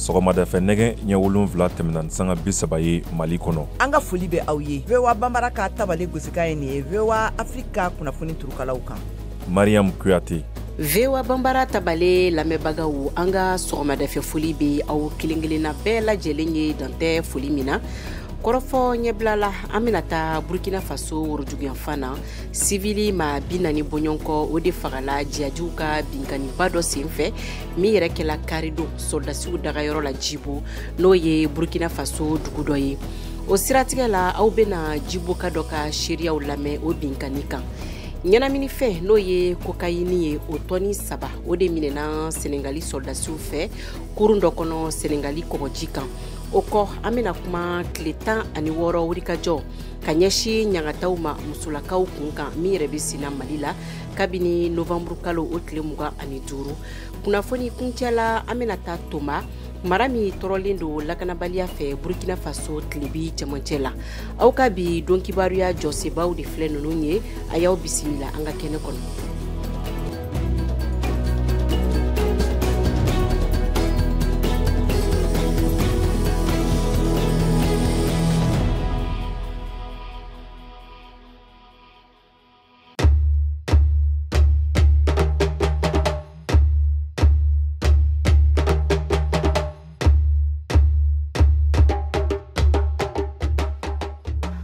sɔgɔmada fɛ nɛgɛ ɲɛ 7 tɛmɛna sanga 30 ye Mali kɔnɔ. An ka foli bɛ aw ye. VOA Bambara ka tabale gosika ye nin ye VOA Afrika kunnafoni turukalaw kan. Mariam Kuyate. VOA Bambara tabale lamɛnbagaw an ka sɔgɔmada fɛ foli bɛ aw kelen-kelenna bɛɛ lajɛlen ye dantɛ foli min na. Kɔrɔfɔ ɲɛbila la an bɛna taa Burkina Faso worojuguyanfan na sivili ma 40 bɔɲɔgɔnkɔ o de fagala jiyajuw ka binkaniba dɔ senfɛ min yɛrɛ kɛla karidon soldasiw dagayɔrɔ la Djibo n'o ye Burkina Faso dugu dɔ ye. O siratigɛ la aw bɛna Djibo ka dɔ ka seriyaw lamɛn o binkani kan. Ɲɛnamini fɛ n'o ye kokayini ye o tɔni 3 o de minɛna Senegali soldasiw fɛ kurun dɔ kɔnɔ Senegali kɔgɔji kan. O kɔ an bɛna kuma tile 16 wulikajɔ ka ɲɛsin ɲangataw ma musolakaw kun kan min yɛrɛ bɛ sina Mali la kabini novembre kalo o tile 25. Kunnafoni kuncɛla an bɛna taa Toma mara min tɔrɔlen don lakanabaliya fɛ Burkina Faso tilebi cɛmancɛ la. Aw ka bi don kibaruya jɔsebaw de filɛ ninnu ye a y'aw bisimila an ka kɛnɛ kɔnɔ.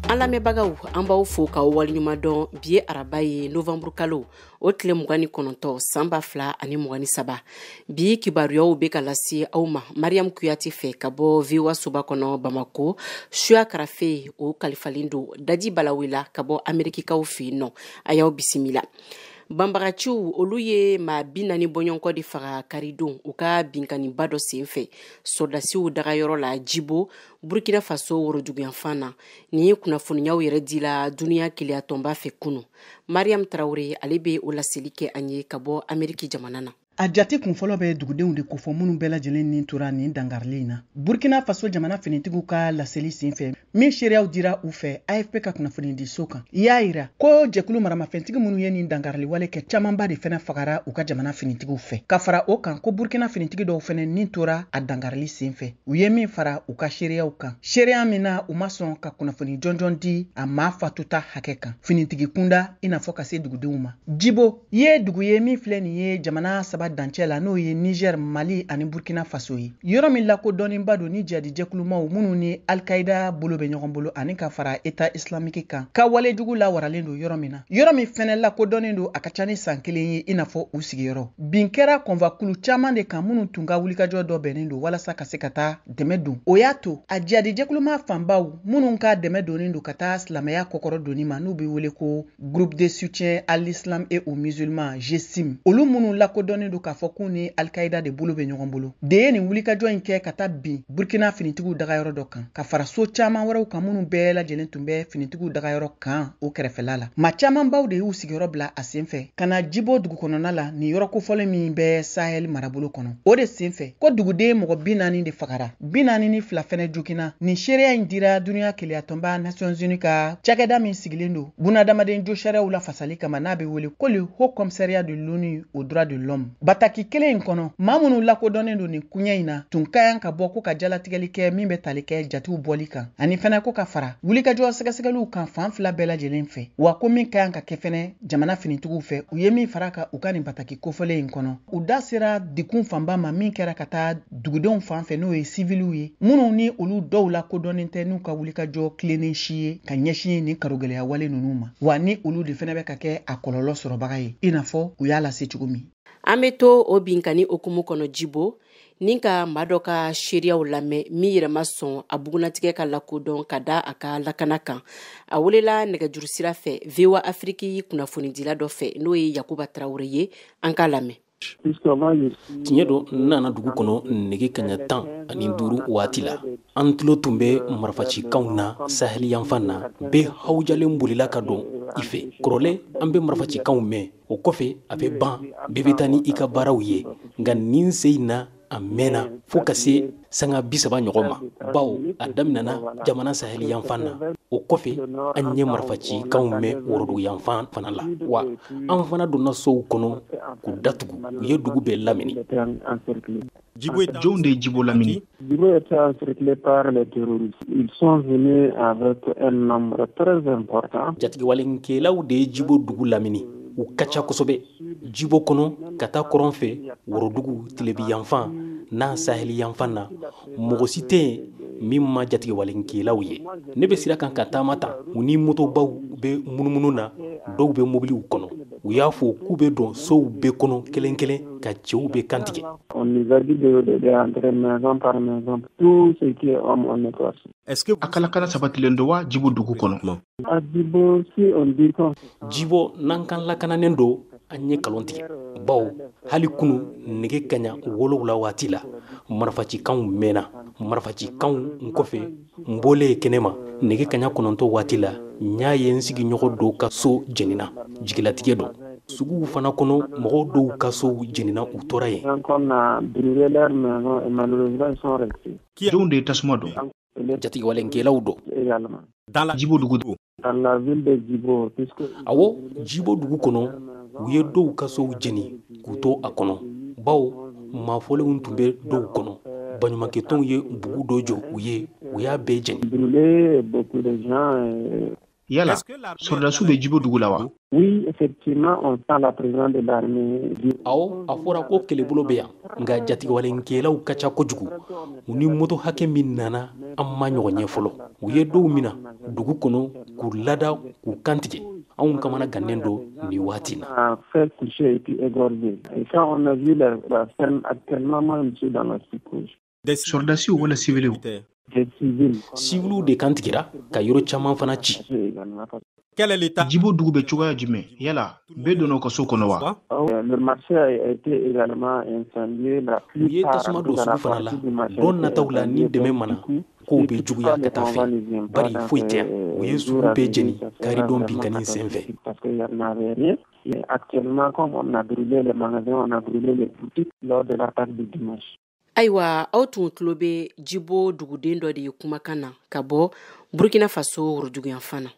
An lamɛnbagaw an b'aw fo k'aw waleɲuman dɔn bi ye araba ye novembre kalo o tile 29 san 2023 bi kibaruyaw bɛ ka lase aw ma Mariam Kuyate fɛ ka bɔ VOA soba kɔnɔ Bamako Suya Karafe o kalifalen don Daji Balawela ka bɔ Amerikikaw fɛ yen nɔ a y'aw bisimila. Banbagaciw olu ye maa 40 bɔɲɔgɔnkɔ de faga karidon u ka binkaniba dɔ senfɛ soldasiw dagayɔrɔ la Djibo Burkina Faso worojuguyanfan na ni kunnafoniyaw yɛrɛ dila duniya keleya tɔnba fɛ kunu. Mariam Traore ale bɛ o laseli kɛ an ye ka bɔ Ameriki jamana na. A jate kunfɔlɔ bɛ dugudenw de kofɔ minnu bɛɛ lajɛlen nin tora nin dangarili in na. Burkina Faso jamana finitigiw ka laseli senfɛ min seereyaw dira u fɛ AFP ka kunnafoni di so kan. I y'a yira ko jɛkulu maramafɛntigi minnu ye nin dangarili wale kɛ camanba de fɛnɛ fagara u ka jamana finitigiw fɛ. Ka fara o kan ko Burkina finitigi dɔw fɛnɛ nin tora a dangarili senfɛ. U ye min fara u ka seereyaw kan. Seereya min na u ma sɔn ka kunnafoni jɔnjɔn di a maa fatuta hakɛ kan. Finitigi kunda i n'a fɔ ka se dugudenw ma. Djibo ye dugu ye min filɛ nin ye jamana saba dancɛ la n'o ye Niger, Mali ani Burkina Faso ye. Yɔrɔ min lakodɔnnenba don ni jadi jɛkulumaw minnu ni Al-Qaida bolo bɛ ɲɔgɔn bolo ani ka fara État islamique kan. Ka walejugu la waralen don yɔrɔ min na. Yɔrɔ min fɛnɛ lakodɔnnen don a ka ca ni san 1 ye i n'a fɔ u sigiyɔrɔ. Bin kɛra kɔnvakulu caman de kan minnu tun ka wulikajɔ dɔ bɛnnen don walasa ka se ka taa dɛmɛ don. O y'a to a jadi jɛkuluma fanbaw minnu ka dɛmɛ donnen don ka taa silamɛya kɔkɔrɔ donni ma n'u bɛ wele ko Groupe de soutien à l'islam et aux musulmans GSIM. Olu minnu lakodɔnnen don k'a fɔ k'u ni Al-Qaida de bolo bɛ ɲɔgɔn bolo. De ye nin wulikajɔ in kɛ ka taa bin Burkina finitigiw dagayɔrɔ dɔ kan ka fara so caman wɛrɛw kan minnu bɛɛ lajɛlen tun bɛ finitigiw dagayɔrɔ kan o kɛrɛfɛla la. Maa caman baw de y'u sigiyɔrɔ bila a senfɛ ka na Djibo dugu kɔnɔna la nin yɔrɔ kofɔlen min bɛ Sahel marabolo kɔnɔ. O de senfɛ ko duguden mɔgɔ 40 de fagara. 42 fɛnɛ jogina. Nin seereya in dira duniya keleya tɔnba Nations Unies ka cakɛda min sigilen don bunadamaden jo sariyaw la fasali kama n'a bɛ wele ko le Haut Commissariat de l'ONU aux droits de l'homme. Bataki kelen in kɔnɔ maa minnu lakodɔnnen don nin kuɲɛ in na tun ka yan ka bɔ ko ka jalatigɛli kɛ min bɛ tali kɛ jatiw bɔli kan ani fɛnɛ ko ka fara wulikajɔ sɛgɛsɛgɛliw kan fan fila bɛɛ lajɛlen fɛ wa ko min ka yan ka kɛ fɛnɛ jamana finitigiw fɛ u ye min fara ka u ka nin bataki kofɔlen in kɔnɔ. U da sera dikun fanba ma min kɛra ka taa dugudenw fan fɛ n'o ye siviliw ye minnu ni olu dɔw lakodɔnnen tɛ n'u ka wulikajɔ tilennen si ye ka ɲɛsin nin karogɛlɛya wale ninnu ma wa ni olu de fɛnɛ bɛ ka kɛ a kɔlɔlɔ sɔrɔbaga ye i n'a fɔ u y'a lase cogo min. An bɛ to o binkani okumu kɔnɔ Djibo ni ka maa dɔ ka seereyaw lamɛn min yɛrɛ ma sɔn a bugunatigɛ ka lakodɔn ka da a ka lakana kan. A welela nɛgɛjuru sira fɛ VOA Afriki kunnafonidila dɔ fɛ n'o ye Yakuba Traore ye an k'a lamɛn. Tiɲɛ don nana dugu kɔnɔ nege kaɲa 15 waati la an tulo tun bɛ marifacikanw na Sahel yanfan na bɛɛ hawjalen bolila ka don i fɛ kɔrɔlɛ an bɛ marifacikanw mɛn o kɔfɛ a bɛ ban bɛɛ bɛ taa ni i ka baaraw ye nka nin se in na a mɛnna fo ka se sanga 30 ɲɔgɔn ma bawo a daminɛna jamana saheli yanfan na o kɔfɛ an ɲɛ marifaci kanw mɛn worodugu yanfan fana la wa an fana donna sow kɔnɔ k'u datugu u ye dugu bɛɛ lamini. Jɔnw de ye Djibo lamini? Djibo était encerclé par les terroristes. Ils sont venus avec un nombre très important. Jatigiwalenkɛlaw de ye Djibo dugu lamini u ka ca kosɛbɛ. Djibo kɔnɔ ka taa kɔrɔn fɛ worodugu tilebi yanfan n'a saheli yanfan na mɔgɔ si tɛ yen min ma jatigiwalenkɛlaw ye. Ne bɛ sira kan ka taama ta u ni motobaw bɛ munumunu na dɔw bɛ mobiliw kɔnɔ u y'a fɔ k'u bɛ don sow bɛɛ kɔnɔ kelen kelen ka cɛw bɛ kantigɛ. On nous a dit de entrer maison par maison tout ce qui est homme on nettoie. Est-ce que a kalakala sabatilen do wa Djibo dugu kɔnɔ? A Djibo si on dit que Djibo n'an kan lakananen do an ye kalon tigɛ bawo hali kunu nege kaɲa 7 waati la marifacikanw mɛnna marifacikanw kɔfɛ n bɔlen kɛnɛma nege kaɲa 9 waati la n y'a ye n sigiɲɔgɔn dɔw ka so jenina jigilatigɛ don suguw fana kɔnɔ mɔgɔw dɔw ka sow jenina u tora yen. Jɔnw de ye tasuma don? Jatigiwalenkɛlaw don. Djibo dugu do? Awɔ Djibo dugu kɔnɔ u ye dɔw ka sow jeni k'u to a kɔnɔ bawo maafɔlenw tun bɛ dɔw kɔnɔ baɲumankɛtɔnw ye bugu dɔ jɔ u y'a bɛɛ jeni. Yala soldats bɛ Djibo dugu la wa? Oui, effectivement, on sent la présence de l'armée. Awɔ a fɔra ko kɛlɛbolo bɛ yan nka jatigiwalenkɛlaw ka ca kojugu u ni moto hakɛ min nana an ma ɲɔgɔn ɲɛ fɔlɔ u ye dɔw mina dugu kɔnɔ k'u lada k'u kantigɛ anw kamana gannen do ni waati na. Fait coucher et puis égorger. Et quand on a vu la scène actuellement, moi je suis dans la psychose. Soldats wala civils? Civils de kantigɛra ka yɔrɔ caman fana ci. Djibo dugu bɛ cogoya jumɛn? Yala bɛɛ donna ka so kɔnɔ wa? Le marché a été également incendié. U ye tasuma don sugu fana la don nataw la ni dɛmɛ mana kow bɛ juguya ka taa fɛ bari foyi tɛ yan u ye sugu bɛɛ jeni karidon binkani sen fɛ. Actuellement, comme on a brûlé les magasins, on a brûlé les boutiques lors de l'attaque du dimanche. Ayiwa aw tun tulo bɛ Djibo duguden dɔ de ye kumakan na ka bɔ Burkina Faso worodugu yanfan na.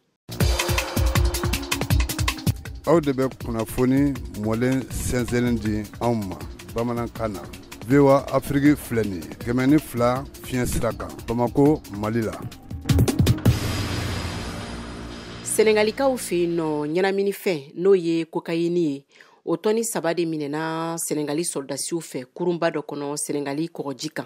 Aw de bɛ kunnafoni mɔlen sɛnsɛnlen di anw ma bamanankan na. VOA Afrique filɛ nin ye 102 fiɲɛ sira kan Bamako Mali la. Senegalikaw fɛ yen nɔ ɲɛnaminifɛn n'o ye kokayini ye o tɔni 3 de minɛna Senegali soldasiw fɛ kurunba dɔ kɔnɔ Senegali kɔgɔji kan.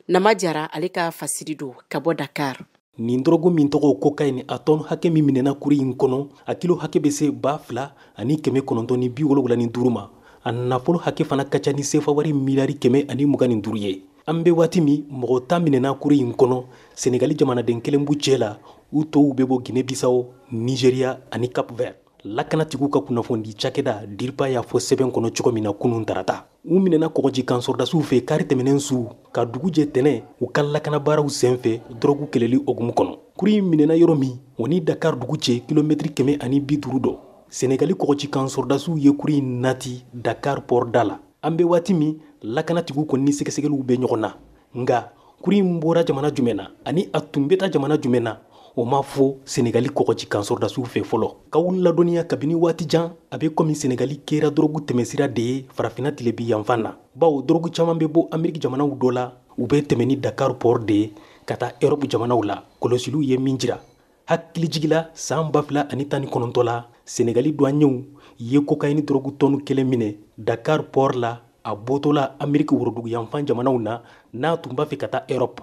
Nama Jara ale ka fasiri do ka bɔ Dakar. Nin drogue min tɔgɔ cocaïne a tɔn hakɛ min minɛna kuri in kɔnɔ a kilo hakɛ bɛ se 2,000 ani 975 ma a nafolo hakɛ fana ka ca ni sefa wari miliyari 125 ye. An bɛ waati min mɔgɔ 10 minɛna kuri in kɔnɔ Senegali jamanaden kelen b'u cɛ la u tɔw bɛ bɔ Guinée-Bissau, Nigeria ani Cap-Vert. Lakanatigiw ka kunnafoni cakɛda DIRPA y'a fɔ sɛbɛn kɔnɔ cogo min na kunun tarata. U minɛna kɔgɔji kan sɔrdasiw fɛ kari tɛmɛnen su ka dugu jɛ tɛnɛ u ka lakana baaraw senfɛ drogue kɛlɛli hokumu kɔnɔ. Kuri minɛna yɔrɔ min o ni Dakar dugu cɛ kilomɛtiri 150 dɔ. Senegali kɔgɔji kan sɔrdasiw ye kuri nati Dakar port da la. An bɛ waati min lakanatigiw kɔni ni sɛgɛsɛgɛliw bɛ ɲɔgɔn na. Nga kuri bɔra jamana jumɛn na ani a tun bɛ taa jamana jumɛn na o ma fɔ Senegali kɔgɔji kan sɔrdasiw fɛ fɔlɔ. K'aw ladɔnniya kabini waati jan a bɛ komi Senegali kɛra drogue tɛmɛsira de ye farafinna tilebi yanfan na. Bawo drogue caman bɛ bɔ Ameriki jamanaw dɔ la u bɛ tɛmɛ ni Dakar port de ye ka taa Europe jamanaw la. Kɔlɔsiliw ye min jira. Hakilijigila san 2019 la Senegali douaniers ye cocaïne drogue tɔnu 1 minɛ Dakar port la a bɔtɔla Ameriki worodugu yanfan jamanaw na n'a tun b'a fɛ ka taa Europe.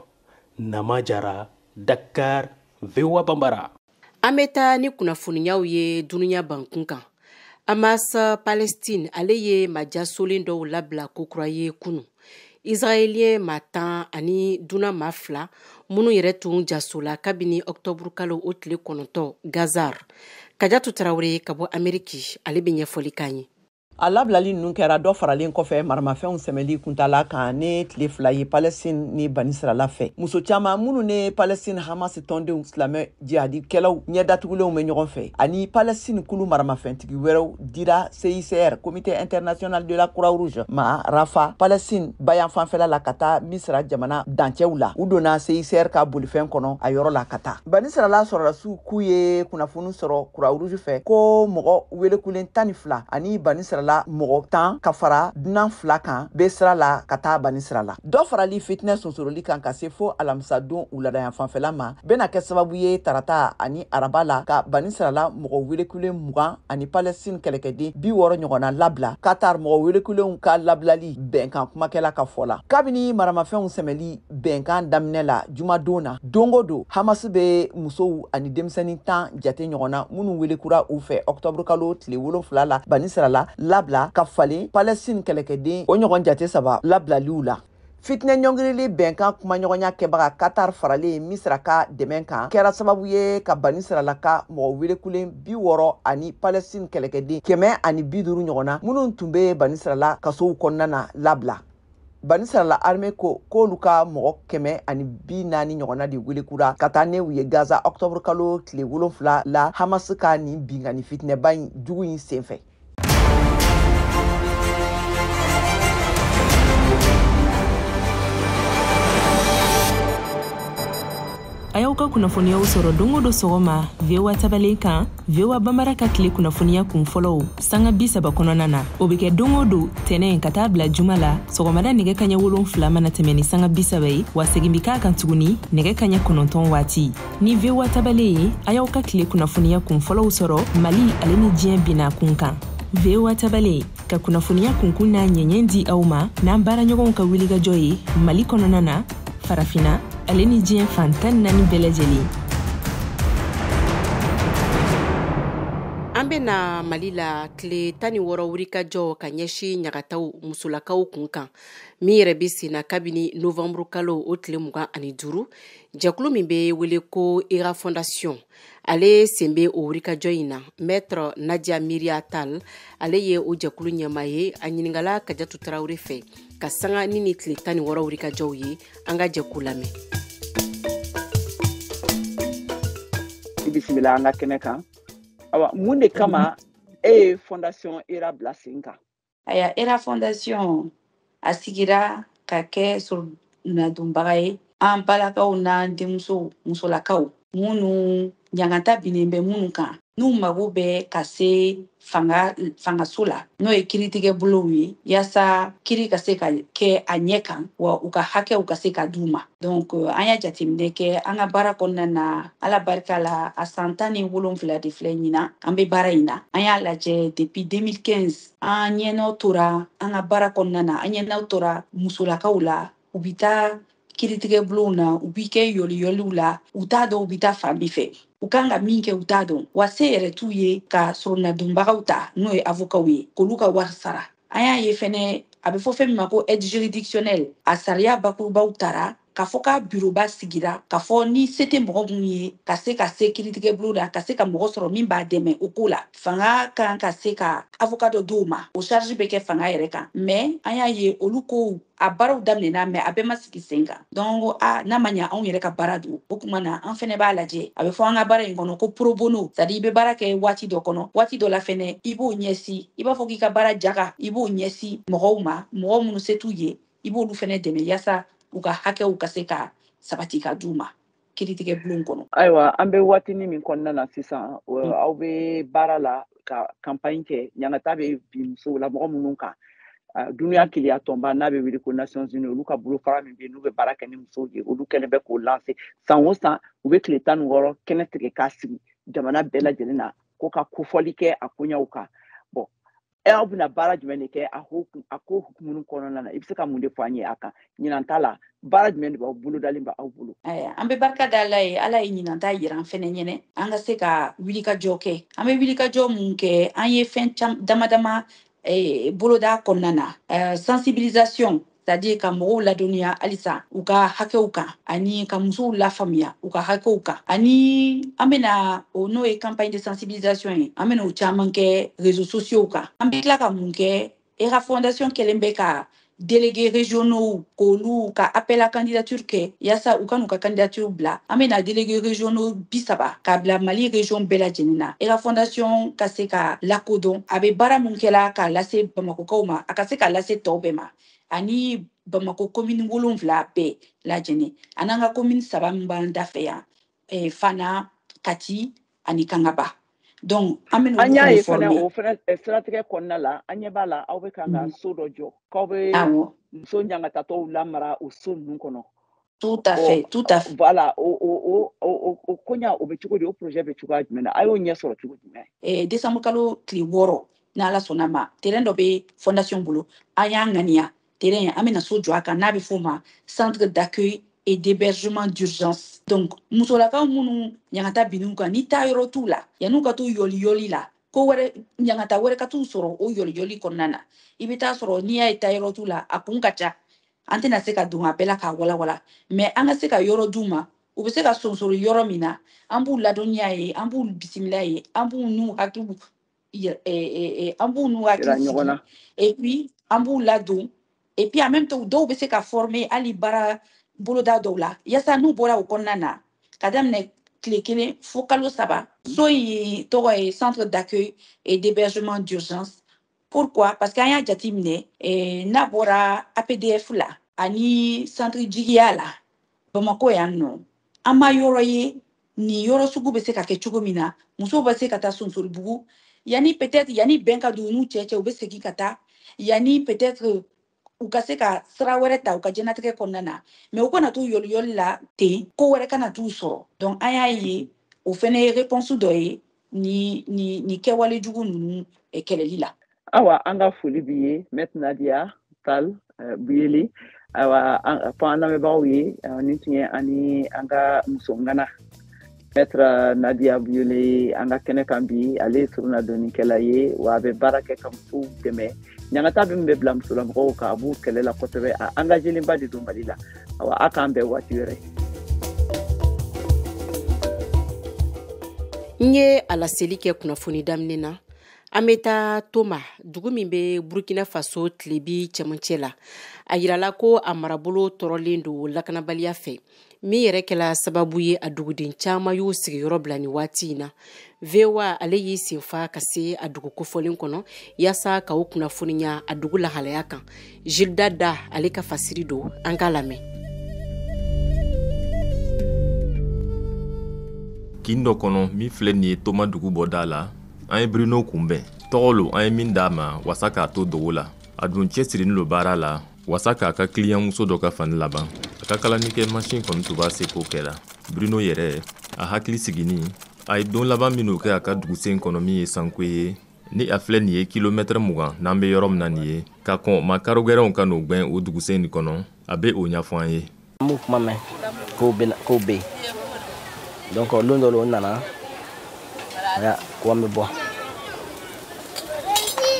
Nama Jara, Dakar, VOA Bambara. An bɛ taa ni kunnafoniyaw ye dunuya bankun kan. Hamas Palestine ale ye majasolen dɔw labila kokura ye kunu. Israelien maa 10 ani duna maa 2 minnu yɛrɛ tun jasola kabini octobre kalo o tile 9 Gazar. Kajatu Tarawele ka bɔ Ameriki ale bɛ ɲɛfɔli k'an ye. a labilali ninnu kɛra dɔ faralen kɔfɛ maramafɛnw sɛmɛli kuntala kan ne tile 2 ye Palestine ni Bani Israila fɛ. Muso caman minnu ne Palestine Hamas tɔndenw silamɛ jihadikɛlaw ɲɛdatugulenw bɛ ɲɔgɔn fɛ ani Palestine kulu maramafɛntigi wɛrɛw dira CICR Comité international de la Croix-Rouge ma Rafa Palestine bayan fanfɛla la ka taa Misra jamana dancɛw la. U donna CICR ka bolifɛn kɔnɔ a yɔrɔ la ka taa. Bani Israila sɔrɔdasiw k'u ye kunnafoni sɔrɔ Croix-Rouge fɛ ko mɔgɔ welekulen 12 ani Bani Israila mɔgɔ 10 ka fara dunan 2 kan bɛ sira la ka taa Bani Israila. Dɔ farali fitinɛ sɔnsoroli kan ka se fo alamisa don wuladayan fanfɛla ma bɛna kɛ sababu ye tarata ani araba la ka Bani Israila mɔgɔ welekulen 20 ani Palestine kɛlɛkɛden 60 ɲɔgɔnna labila. Qatar mɔgɔ welekulenw ka labilali bɛnkan kumakɛla ka fɔ la. Kabini maramafɛnw sɛmɛli bɛnkan daminɛ la jumadon na dongo don Hamas bɛ musow ani denmisɛnnin 10 jate ɲɔgɔnna minnu welekura u fɛ octobre kalo tile 7 la Bani Israila labla ka falen Palestine kɛlɛkɛden o ɲɔgɔn jate 3 labilaliw la. Fitinɛ ɲɔngirili bɛnkan kumaɲɔgɔnya kɛbaga Qatar faralen Misra ka dɛmɛ kan kɛra sababu ye ka Bani Israila ka mɔgɔ welekulen 60 ani Palestine kɛlɛkɛden 150 ɲɔgɔnna minnu tun bɛ Bani Israila kasow kɔnɔna na labila. Bani Israila armée ko k'olu ka mɔgɔ 140 ɲɔgɔnna de welekura ka taa ne u ye Gaza octobre kalo tile 7 la Hamas ka nin bingani fitinɛba in jugu in senfɛ. A y'aw ka kunnafoniyaw sɔrɔ don o don sɔgɔma VOA tabalen kan VOA Bambara ka tile kunnafoniya kun fɔlɔw sanga 30 kɔnɔna na o bɛ kɛ don o don tɛnɛn ka taa bila juma la sɔgɔmada nɛgɛ kaɲɛ 7 mana tɛmɛ ni sanga 30 ye wa segin bi k'a kan tuguni nɛgɛ kaɲɛ 9 waati ni VOA tabalen ye a y'aw ka tile kunnafoniya kun fɔlɔw sɔrɔ Mali ale ni diɲɛ bina kun kan VOA tabalen ka kunnafoniya kunkun n'a ɲɛɲɛ di aw ma n'an baaraɲɔgɔnw ka wulikajɔ ye Mali kɔnɔna na farafina ale ni diɲɛ fantan 4 bɛɛ lajɛlen. An bɛna Mali la tile 16 wulikajɔ ka ɲɛsin ɲagataw musolakaw kun kan min yɛrɛ bɛ senna kabini novembre kalo o tile 25 jɛkulu min bɛ wele ko ERA Fondation ale sen bɛ o wulikajɔ in na maître Nadia Miria Tal ale ye o jɛkulu ɲɛmaa ye a ɲiningala Kajatu Tarawele fɛ ka sanga ni tile 16 wulikajɔw ye an ka jɛkulu lamɛn. Bisimila an ka kɛnɛ kan. Awa mun de kama e fondation ERA bila sen kan? Aya ERA Fondation a sigira ka kɛ surunadonbaga ye an balakaw n'an denmuso musolakaw minnu ɲangata binnen bɛ minnu kan n'u mago bɛ ka se fangaso la n'o ye kiritigɛ bolow ye yaasa kiri ka se ka kɛ a ɲɛ kan wa u ka hakɛw ka se ka d'u ma. Donc an y'a jateminɛ kɛ an ka baara kɔnɔna na ala barika la a san 17 de filɛ ɲina an bɛ baara in na an y'a lajɛ depuis 2015 an ɲɛnɔ tora an ka baara kɔnɔna na an ɲɛnɔ tora musolakaw la u bɛ taa kiritigɛ bulonw na u bɛ kɛ yɔliyɔliw la u t'a dɔn u bɛ taa fan min fɛ u kan ka min kɛ u t'a dɔn wa se yɛrɛ t'u ye ka surunadonbagaw ta n'o ye avocaw ye k'olu ka wari sara an y'a ye fɛnɛ a bɛ fɔ fɛn min ma ko aide juridictionnelle a sariya bakurubaw tara k'a fɔ ka bureauba sigira k'a fɔ ni se tɛ mɔgɔ minnu ye ka se kiritigɛ bulon la ka se ka mɔgɔ sɔrɔ min b'a dɛmɛ o ko la fanga kan ka se ka avocat dɔ d'o ma o charge bɛ kɛ fanga yɛrɛ kan mais an y'a ye olu ko a baaraw daminɛna mais a bɛɛ ma sigi sen kan donc n'a ma ɲɛ anw yɛrɛ ka baara don o kuma na an fɛnɛ b'a lajɛ a bɛ fɔ an ka baara in kɔnɔ ko pro bono c'est-à-dire i bɛ baara kɛ waati dɔ kɔnɔ waati dɔ la fɛnɛ i b'o ɲɛsin i b'a fɔ k'i ka baara jaga i b'o ɲɛsin mɔgɔw ma mɔgɔ minnu se t'u ye i b'olu fɛnɛ dɛmɛ yaasa u ka hakɛw ka se ka sabati ka d'u ma kiritigɛ bulon kɔnɔ. Ayiwa an bɛ waatini min kɔnɔna na sisan aw bɛ baara la ka campagne kɛ ɲangata bɛ bi musow la mɔgɔ minnu kan dunuya keleya tɔnba n'a bɛ wele ko Nations Unies olu ka bolofara min bɛ yen n'u bɛ baara kɛ ni musow ye olu kɛlen bɛ k'o lancer san o san u bɛ tile 16 kɛnɛ tigɛ k'a sigi jamana bɛɛ lajɛlen na ko ka kofɔli kɛ a koɲɛw kan bon aw bɛna baara jumɛn de kɛ a ko hukumu kɔnɔna na i bɛ se ka mun de fɔ an ye a kan ɲinan t'a la baara jumɛn de b'aw bolo dalen b'aw bolo. An bɛ barika da Ala ye Ala ye ɲinan ta yira an fɛnɛ ɲɛnɛ an ka se ka wulikajɔ kɛ an bɛ wulikajɔ mun kɛ an ye fɛn dama dama boloda kɔnɔna na sensibilisation c'est-à-dire ka mɔgɔw ladɔnniya halisa u ka hakɛw kan ani ka musow lafaamuya u ka hakɛw kan ani an bɛna o n'o ye campagne de sensibilisation ye an bɛna o caman kɛ réseaux sociaux kan an bɛ tila ka mun kɛ ERA fondation kɛlen bɛ ka délégués régionaux k'olu ka appel à candidature kɛ yasa u ka n'u ka candidature bila an bɛna délégués régionaux 30 k'a bila Mali région bɛɛ lajɛlen na ERA fondation ka se ka lakodɔn a bɛ baara mun kɛla k'a lase Bamakokaw ma a ka se k'a lase tɔw bɛɛ ma ani Bamako commune 7 bɛɛ lajɛlen an n'an ka commune 3 min b'an da fɛ yan Fana Kati ani Kangaba donc an bɛ an y'a ye fana o fana siratigɛ kɔnɔna la an ɲɛ b'a la aw bɛ kan ka so dɔ jɔ k'aw bɛ muso ɲangatatɔw lamara o so ninnu kɔnɔ. Tout à fait. Voilà o koɲa o bɛ cogo di o projet bɛ cogoya jumɛn na a y'o ɲɛ sɔrɔ cogo jumɛn. Décembre kalo tile 6 n'Ala sɔnna ma terrain dɔ bɛ fondation bolo an y'a ŋaniya terrain an bɛna so jɔ a kan n'a bɛ f'o ma centre d'accueil et d'hébergement d'urgence. Donc musolakaw minnu ɲangata bin'u kan ni taa yɔrɔ t'u la yan'u ka t'u yɔli la ko wɛrɛ ɲangata wɛrɛ ka t'u sɔrɔ o yɔli kɔnɔna na i bɛ taa sɔrɔ n'i y'a ye taa yɔrɔ t'u la a kun ka ca an tɛna se ka don a bɛɛ la k'a walawala mais an ka se ka yɔrɔ d'u ma u bɛ se ka sonsori yɔrɔ min na an b'u ladɔnniya ye an b'u bisimila ye an b'u n'u hakili sigi et puis an b'u ladon et puis en même temps dɔw bɛ se ka former hali baara boloda dɔw la yasa n'u bɔra o kɔnɔna na ka daminɛ tile 1 fo kalo 3 so in tɔgɔ ye centre d'accueil et d'hébergement d'urgence. Pourquoi? Parce qu'an y'a jateminɛ n'a bɔra APDF la ani centre jigiya la Bamako yan nɔ an ma yɔrɔ ye ni yɔrɔ sugu bɛ se ka kɛ cogo min na musow bɛ se ka taa Sonsoribugu yani peut-être yani bɛn ka don u n'u cɛ u bɛ segin ka taa yani peut-être u ka se ka sira wɛrɛ ta u ka jɛnatigɛ kɔnɔna na mais u kana t'u yɔli la ten ko wɛrɛ kana t'u sɔrɔ donc an y'a ye o fɛnɛ ye réponse dɔ ye ni kɛwale jugu ninnu kɛlɛli la. Awa an ka foli b'i ye Maître Nadia Tall Buyeli awa fɔ an lamɛnbagaw ye ni tun ye ani an ka muso ŋana Maître Nadia Buyeli an ka kɛnɛ kan bi ale ye surunadonnikɛla ye wa a bɛ baara kɛ ka musow dɛmɛ ɲangata min bɛ bila musolamɔgɔw kan a b'u kɛlɛ la kosɛbɛ a engagelenba de don Mali la awa a k'an bɛn waati wɛrɛ. N ye a laseli kɛ kunnafoni daminɛ na an bɛ taa Toma dugu min bɛ Burkina Faso tilebi cɛmancɛ la a yirala ko a marabolo tɔrɔlen don lakanabaliya fɛ min yɛrɛ kɛla sababu ye a duguden caman y'u sigiyɔrɔ bila ni waati in na VOA ale y'i senfa ka se a dugu kofɔlen kɔnɔ yasa ka o kunnafoniya a dugu lahalaya kan Gilda Da ale ka fasiri don an k'a lamɛn. kin dɔ kɔnɔ min filɛ nin ye Toma dugu bɔda la an ye Bruno kunbɛn tɔgɔ lo an ye min d'a ma wasa k'a to dogo la a dun cɛsirilen lo baara la wasa k'a ka client muso dɔ ka fani laban a ka kalanikɛ machine kɔni tun b'a se k'o kɛra Bruno yɛrɛ a hakili sigini a ye don laban min'o kɛ a ka dugusen kɔnɔ min ye sanko ye ni a filɛ nin ye kilomètre 20 n'an bɛ yɔrɔ min na nin ye ka kɔn makaro gɛrɛnw ka n'o gwɛn o dugusen nin kɔnɔ a bɛ o ɲɛfɔ an ye. Mu kuma mɛn k'o bɛ yen donc lon dɔ la o nana ko an bɛ bɔ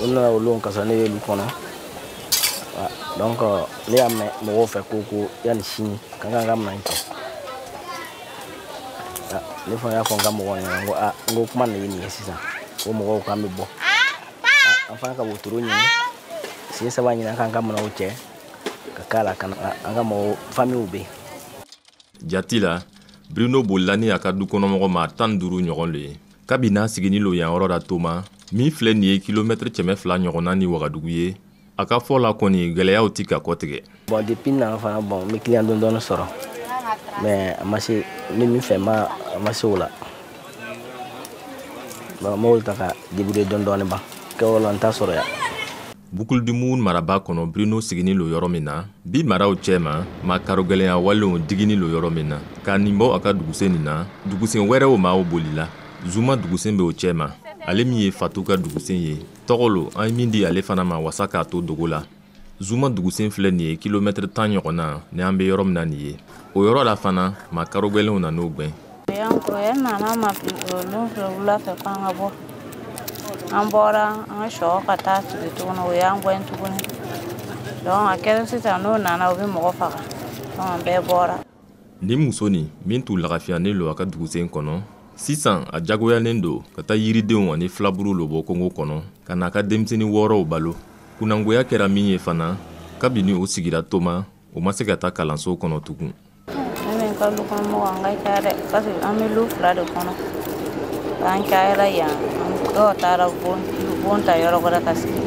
o nana o lon kasa ne y'olu kɔnɔ donc ne y'a mɛn mɔgɔw fɛ ko yanni sini ka kan ka minɛ kɛ ne fana y'a fɔ n ka mɔgɔw ɲɛna n ko kuma nin ye nin ye sisan ko mɔgɔw k'an bɛ bɔ an fana ka wotoro ɲini siɲɛ 3 ɲini an k'an ka minɛnw cɛ ka k'a la an ka mɔgɔw famille bɛ yen. Jati la Bruno bolila ni a ka dukɔnɔmɔgɔ ma 15 ɲɔgɔn le ye kabini n'a sigini lo yan yɔrɔ la Toma min filɛ nin ye kilomètre 200 ɲɔgɔnna ni Wagadugu ye a ka fɔ la kɔni gɛlɛyaw ti ka kɔtigɛ. Bon depuis na fana bon n bɛ client dɔɔni sɔrɔ mais a ma se ni min fɛ a ma se o la bon n b'olu ta ka débrouiller dɔɔni ban kɛ o la n t'a sɔrɔ yan. Bukuludumu maraba kɔnɔ Bruno sigini lo yɔrɔ min na bi maraw cɛma makaro gɛlɛya walew digini lo yɔrɔ min na k'a nin bɔ a ka dugusen nin na dugusen wɛrɛw maaw bolila Zuma dugusen bɛ o cɛma ale min ye Fatu ka dugusen ye tɔgɔ lo an ye min di ale fana ma wasa k'a to dogo la Zuma dugusen filɛ nin ye kilomètre 10 ɲɔgɔnna ni an bɛ yɔrɔ min na nin ye o yɔrɔ la fana makaro gɛlɛnw na n'o gwɛn. nana ma wula fɛ k'an ka bɔ an bɔra an ka sɔ ka taa sigi tuguni o y'an gwɛn tuguni donc a kɛra sisan n'o nana o bɛ mɔgɔ faga donc an bɛɛ bɔra. Ni muso ni min tun lagafiyanen lo a ka dugusen kɔnɔ sisan a jagoyalen do ka taa yiridenw ani filaburu lo bɔ Kongo kɔnɔ ka n'a ka denmisɛnnin 6 balo. Kunangoya kɛra min ye fana kabini o sigira Toma o ma se ka taa kalanso kɔnɔ tugun. Ne ka du kɔnɔ mɔgɔ an ka ca dɛ parce que an bɛ lu 2 de kɔnɔ an cayara yan dɔw taara bon ta yɔrɔ wɛrɛ ka sigi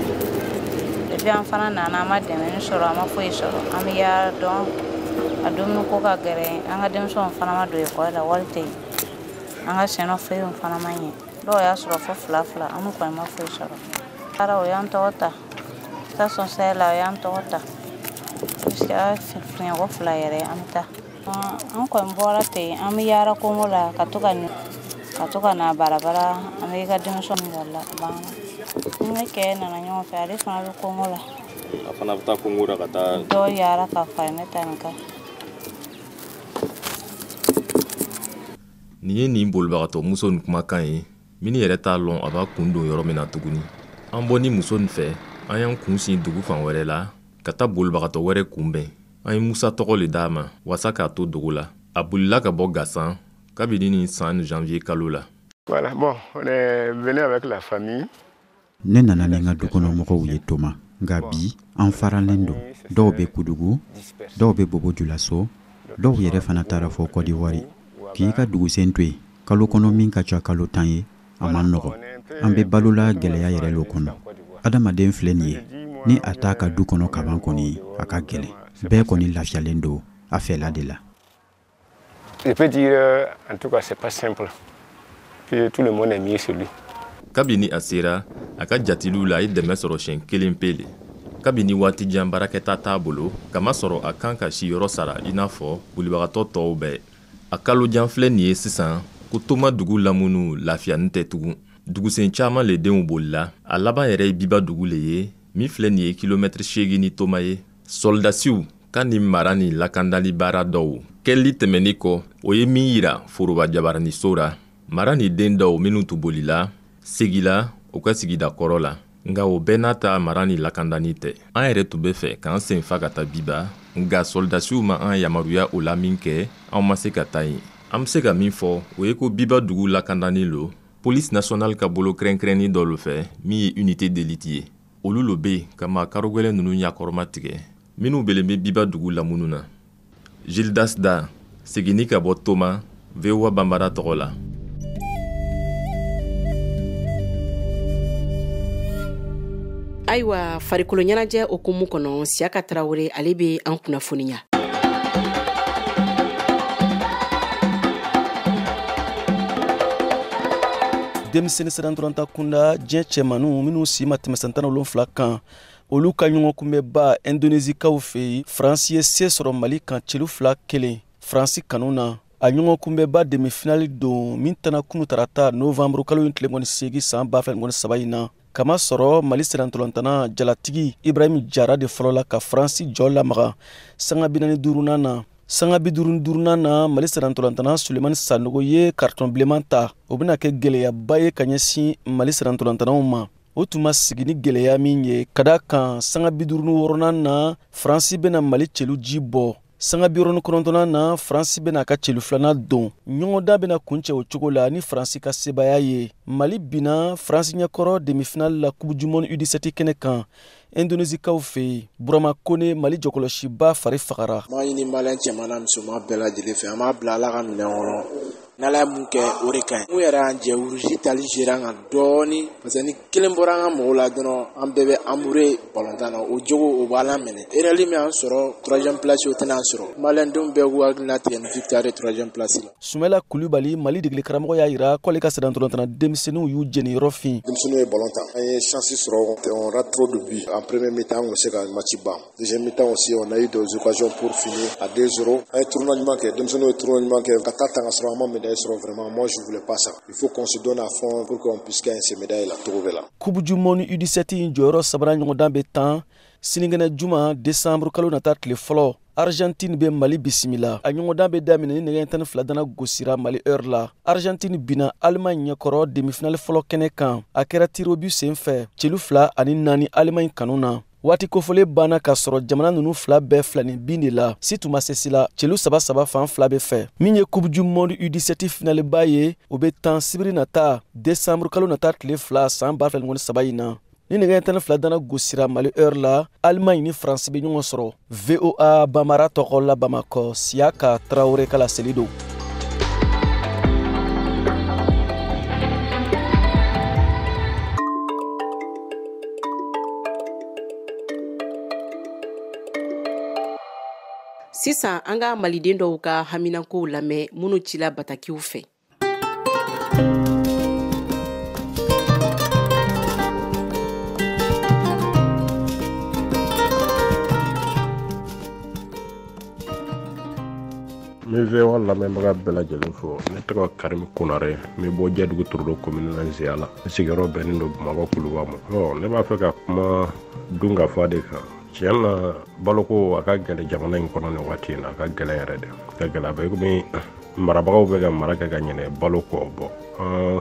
depuis an fana nana an ma dɛmɛni sɔrɔ an ma foyi sɔrɔ an bɛ yaala dɔn a dumuni ko ka gɛrɛ an ka denmisɛnw fana ma don ekɔli la wari tɛ yen an ka sɛnɛ feerew fana ma ɲɛ dɔw y'a sɔrɔ fo 2 an kɔni ma foyi sɔrɔ taara o y'an tɔgɔ ta station Sahel la o y'an tɔgɔ ta jusqu'à fiɲɛko 2 yɛrɛ an bɛ taa an kɔni bɔra ten an bɛ yaala Kongo la ka to ka na barabara an bɛ ka denmisɛnw yɛrɛ banna ne kɛ nana ɲɔgɔn fɛ ale fana bɛ Kongo la a fana bɛ taa Kongo la ka taa dɔw yaala ka fara ne ta nin kan. Nin ye nin bolibagatɔ muso nin kumakan ye min yɛrɛ t'a lɔn a b'a kun don yɔrɔ min na tuguni. An bɔ ni muso nin fɛ an y'an kun sin dugu fan wɛrɛ la ka taa bolibagatɔ wɛrɛ kunbɛn. An ye Musa tɔgɔ le d'a ma wasa k'a to dogo la. A bolila ka bɔ Gassan kabini ni san janvier kalo la. Voilà, bon, on est venu avec la famille. Ne nana ni n ka dukɔnɔmɔgɔw ye Toma nka bi an faralen don dɔw bɛ Kudugu dɔw bɛ Bobo-Dioulasso dɔw yɛrɛ fana taara fɔ Côte d'Ivoire k'i ka dugusen to yen kalo kɔnɔ min ka ca kalo 10 ye a man nɔgɔ an bɛ balola gɛlɛya yɛrɛ lo kɔnɔ adamaden filɛ nin ye ni a t'a ka du kɔnɔ kaban kɔni a ka gɛlɛn bɛɛ kɔni lafiyalen don a fɛla de la. Je peux dire en tout cas c'est pas simple que tout le monde est mieux sur lui. Kabini a sera a ka jatiliw la a ye dɛmɛ sɔrɔ siɲɛ 1 pe le. Kabini waati jan baarakɛta t'a bolo kama sɔrɔ a kan ka si yɔrɔ sara i n'a fɔ bolibagatɔ tɔw bɛɛ. A kalo jan filɛ nin ye sisan ko Toma dugu lamunu lafiyanin tɛ tugun. Dugusen caman le denw bolila a laban yɛrɛ ye Biba dugu le ye min filɛ nin ye kilomètre 8 ni Toma ye. Soldasiw ka nin mara ni lakandali baara dɔw kɛli tɛmɛni kɔ o ye min yira foroba jabaraniso ra mara ni den dɔw minnu tu bolila segila u ka sigida kɔrɔ la nka o bɛɛ n'a ta mara ni lakandani tɛ an yɛrɛ tun bɛ fɛ k'an sen fa ka taa Biba nka soldasiw ma an yamaruya o la min kɛ an ma se ka taa yen an bɛ se ka min fɔ o ye ko Biba dugu lakandani lo police nationale ka bolo kɛrɛnkɛrɛnni dɔ lo fɛ min ye unité d'élite ye olu lo bɛ yen ka maa karogɛlɛn ninnu ɲakɔrɔma tigɛ minnu belen bɛ Biba dugu lamunu na. Gildas Da seginni ka bɔ Toma VOA Bambara tɔgɔ la. Ayiwa farikolo ɲɛnajɛ okumu kɔnɔ Siaka Tarawele ale bɛ an kunnafoniya. Denmisɛnnin siranturanta kunda diɲɛ cɛmannu minnu si ma tɛmɛ san 17 kan olu ka ɲɔgɔn kunbɛba Indonésikaw fɛ yen Faransi ye se sɔrɔ Mali kan celu 2-1 Faransi kanu na a ɲɔgɔn kunbɛba demi-finale don min tɛna kunu tarata novembre kalo in tile 8 san 2023 in na kama sɔrɔ Mali sirantolantana jalatigi Ibrahim Jara de fɔlɔ la ka Faransi jɔ lamaga sanga 45 na sanga 55 na Mali sirantolantana Sulemani Sanogo ye carton bilenman ta o bɛna kɛ gɛlɛyaba ye ka ɲɛsin Mali sirantolantanaw ma o tuma sigi ni gɛlɛya min ye ka da kan sanga 56 na Faransi bɛna Mali celu ji bɔ sanga 59 na Faransi bɛna ka celu 2nan don ɲɔgɔndan bɛna kuncɛ o cogo la ni Faransi ka sebaya ye Mali bina Faransi ɲɛkɔrɔ demi-finale la Coupe du Monde U17 kɛnɛ kan Indonésikaw fɛ yen Burama Kone Mali jɔkɔlɔsiba fari fagara. Ma ɲini maliyɛn cɛman n'a musoman bɛɛ lajɛlen fɛ an b'a bila Ala ka minɛn kɔnɔ n'Ala ye mun kɛ o de ka ɲi mun yɛrɛ y'an jɛ wuruji tali géré an kan dɔɔni parce que ni kelen bɔra an ka mɔgɔw la dɔrɔn an bɛɛ bɛ amoureux ballontan na o jogo o b'a la minɛ erreur min y'an sɔrɔ 3e place o tɛna an sɔrɔ maliyɛndenw bɛɛ k'u hakilina tigɛ ni victoire de 3e place la. Sumela Kulibali Mali degeli karamɔgɔ y'a yira k'ale ka sirantolantana denmisɛnninw y'u jɛni yɔrɔ fin. Denmisɛnninw ye ballon ta an ye chance sɔrɔ on rate trop de buts en premier mi-temps on se ka match ban deuxième mi-temps aussi on a eu des occasions pour finir à 2-0 an ye tournoi ɲuman kɛ denmisɛnninw ye tournoi ɲuman kɛ ka taa tanga sɔrɔ an ma médaille sɔrɔ vraiment moi je voulais pas ça il faut qu'on se donne à fond pour qu'on puisse gagner ces médailles là togo bɛɛ la. Coupe du Monde U17 jɔyɔrɔ 3 ɲɔgɔndan bɛ tan sinikɛnɛ juma décembre kalo nata tile fɔlɔ Argentine bɛ Mali bisimila a ɲɔgɔndan bɛ daminɛ ni nɛgɛ 12 dana gosira Mali heure la Argentine bina Allemagne ɲɛkɔrɔ demi-finale fɔlɔ kɛnɛ kan a kɛra tir au but sen fɛ celu 2 ani 4 Allemagne kanu na waati kofɔlen banna k'a sɔrɔ jamana nunu fila bɛɛ filani bin de la si tun ma se si la cɛlu saba fan fila bɛ fɛ min ye coupe du monde U17 finaleba ye o bɛ tan sibiri nata décembre kalo nata tile 2 san 2023 in na ni nɛgɛ tan fila dana gosira Mali heure la Allemagne ni France bɛ ɲɔgɔn sɔrɔ VOA Bamara tɔgɔ la Bamakɔ Siaka Traoré kala selido. Sisan an ka maliden dɔw ka haminankow lamɛn minnu cila batakiw fɛ. N bɛ VOA lamɛnbaga bɛɛ lajɛlen fo ne tɔgɔ Karim Konare n bɛ bɔ Jɛdugu Torodo commune la Nzéya la n sigiyɔrɔ bɛnnen don Bamakɔ Kuluba ma. Ne b'a fɛ ka kuma dunkafa de kan. Tiɲɛ na baloko a ka gɛlɛ jamana in kɔnɔ nin waati in na a ka gɛlɛ yɛrɛ de ka gɛlɛ bɛ komi marabagaw bɛ ka mara kɛ ka ɲinɛ balo kɔ bɔ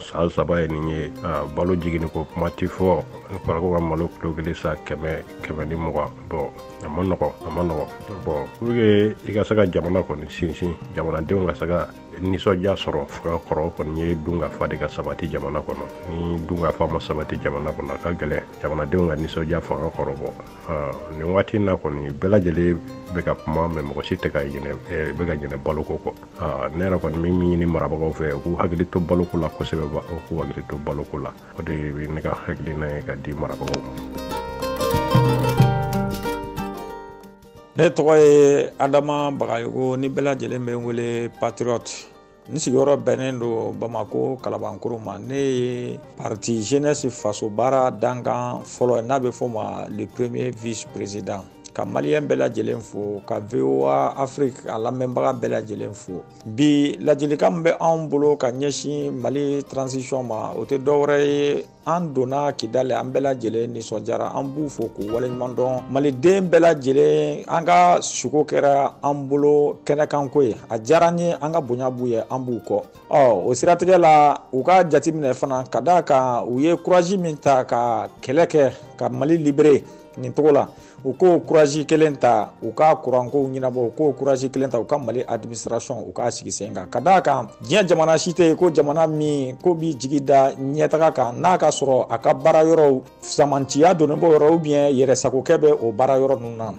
san 3 ye nin ye balo jiginni ko kuma ti fɔ ne fɔra ko ka malo kilo 1 san 120 bɔn a ma nɔgɔ bɔn pour que i ka se ka jamana kɔni sinsin jamanadenw ka se ka nisɔndiya sɔrɔ fanga kɔrɔ kɔni ye dunkafa de ka sabati jamana kɔnɔ ni dunkafa ma sabati jamana kɔnɔ a ka gɛlɛn jamanadenw ka nisɔndiya fanga kɔrɔ bɔ nin waati in na kɔni bɛɛ lajɛlen bɛ ka kuma mɛ mɔgɔ si tɛ ka ɲinɛ baloko kɔ ne yɛrɛ kɔni min ɲini marabagaw fɛ u k'u hakili to baloko la kosɛbɛ u k'u hakili to baloko la o de bɛ ne ka hakilina ye ka di marabagaw ma. Ne tɔgɔ ye Adama Bagayogo ni bɛɛ lajɛlen bɛ n wele Patriote. N sigiyɔrɔ bɛnnen don Bamako Kalabankuru ma. Ne ye parti jeunesse faso baara dankan fɔlɔ n'a bɛ fɔ ma le premier vice président. Ka maliyɛn bɛɛ lajɛlen fo ka VOA Afrique a lamɛnbaga bɛɛ lajɛlen fo. Bi ladilikan min bɛ anw bolo ka ɲɛsin Mali transition ma o tɛ dɔwɛrɛ ye an donna Kidali an bɛɛ lajɛlen nisɔndiyara an b'u fo k'u waleɲuman dɔn. Maliden bɛɛ lajɛlen an ka suko kɛra an bolo kɛnɛkanko ye a diyara n ye an ka bonya b'u ye an b'u kɔ. O siratigɛ la u ka jateminɛ fana ka d'a kan u ye courage min ta ka kɛlɛ kɛ ka Mali libérer nin togo la u ko courage kelen ta u ka kurankow ɲɛnabɔ u ko courage kelen ta u ka Mali administration u k'a sigi sen kan ka d'a kan diɲɛ jamana si tɛ ko jamana min ko bi jigi da ɲɛtaga kan n'a ka sɔrɔ a ka baara yɔrɔw samantiya donnen bɔ yɔrɔ ou bien yɛrɛsagokɛ bɛ o baara yɔrɔ ninnu na.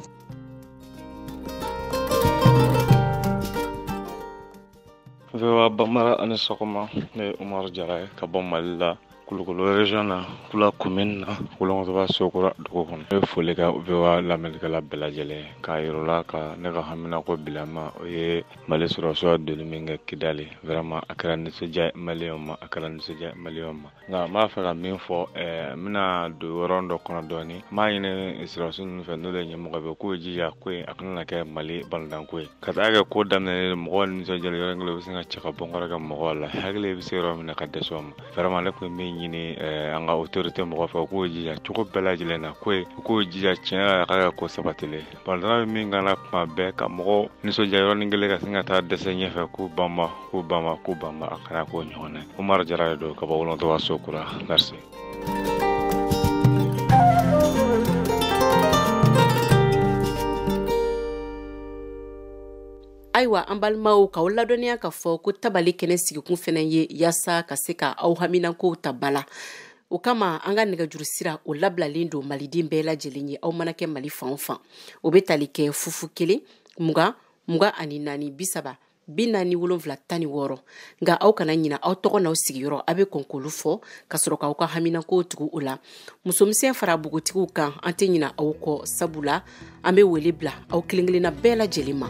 VOA Bamara ani sɔgɔma ne ye Umaru Jara ye ka bɔ Mali la Kulukoro région na Kula commune na Kolongotoba Sokora dugu kɔnɔ. Ne bɛ foli kɛ VOA lamɛnnikɛla bɛɛ lajɛlen k'a yir'u la ka ne ka haminako bilama o ye Mali sɔrɔsiw donni min kɛ Kidali vraiment a kɛra nisɔndiya maliyɛnw ma a kɛra nisɔndiya maliyɛnw ma. Nka n b'a fɛ ka min fɔ n bɛna don yɔrɔ dɔ kɔnɔ dɔɔni n b'a ɲini sɔrɔsi ninnu fɛ n'olu ye ɲɛmɔgɔ bɛ k'u jija ko a kana kɛ Mali balontanko ye ka taa kɛ ko daminɛ mɔgɔw nisɔndiyalen yɔrɔ kelen u bɛ se ka cɛ ka bɔ n kɔrɔ kɛ mɔgɔw la hakili bɛ se yɔrɔ min na ka dɛsɛ o ma vraiment ne kun bɛ ɲini an ka autorité mɔgɔ fɛ k'o jija cogo bɛɛ lajɛlen na k'o jija tiɲɛ a ka kɛ ko sabatilen balontan bɛ min kana kuma bɛɛ ka mɔgɔw nisɔndiya yɔrɔnin kelen ka sin ka taa dɛsɛ ɲɛfɛ k'u banba a kana k'o ɲɔgɔn na Umaru Jara de don ka bɔ Wolontoba Sokura merci. Ayiwa an balimaw k'aw ladɔnniya k'a fɔ ko tabali kɛnɛ sigikun fɛnɛ ye yaasa ka se ka aw haminankow ta bala o kama an ka nɛgɛjuru sira o labilalen don maliden bɛɛ lajɛlen ye aw mana kɛ Mali fan o fan o bɛ tali kɛ 01 20 24 30 47 16 nka aw kana ɲina aw tɔgɔ n'aw sigiyɔrɔ a bɛ kɔnkɔlu fɔ ka sɔrɔ k'aw ka haminankow tugu o la musomisɛn fara bogotigiw kan an tɛ ɲina aw kɔ sabula an bɛ wele bila aw kelen kelenna bɛɛ lajɛlen ma.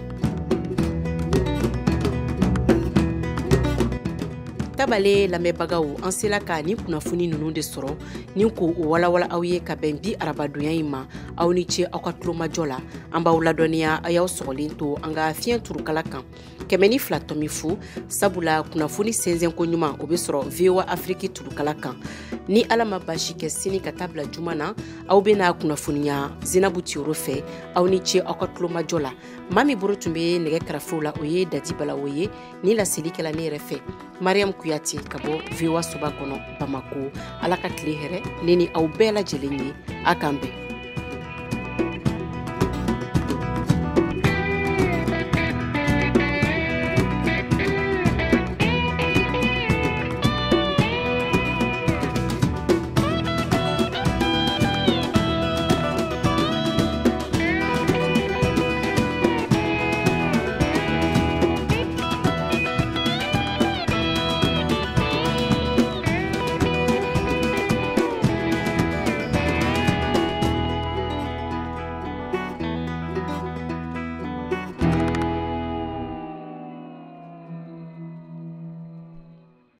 Tabale lamɛnbagaw an sela ka ni kunnafoni ninnu de sɔrɔ ni ko walawala aw ye ka bɛn bi arabadonya in ma aw ni ce aw ka tulomajɔ la an b'aw ladɔnniya a y'aw sɔgɔlen to an ka fiɲɛ turukala kan 102.0 sabula kunnafoni sɛnsɛnko ɲuman o bɛ sɔrɔ VOA Afrique turukala kan ni ala ma basi kɛ sini ka taa bila juma na aw bɛna kunnafoniya Zinabu Tiyoro fɛ aw ni ce aw ka tulomajɔ la maa min bolo tun bɛ nɛgɛ karafew la o ye Dati Balawo ye ni laseli kɛla ne yɛrɛ fɛ Mariam Kuyate ka bɔ VOA soba kɔnɔ Bamako ala ka tile hɛrɛ ne ni aw bɛɛ lajɛlen ye a k'an bɛn.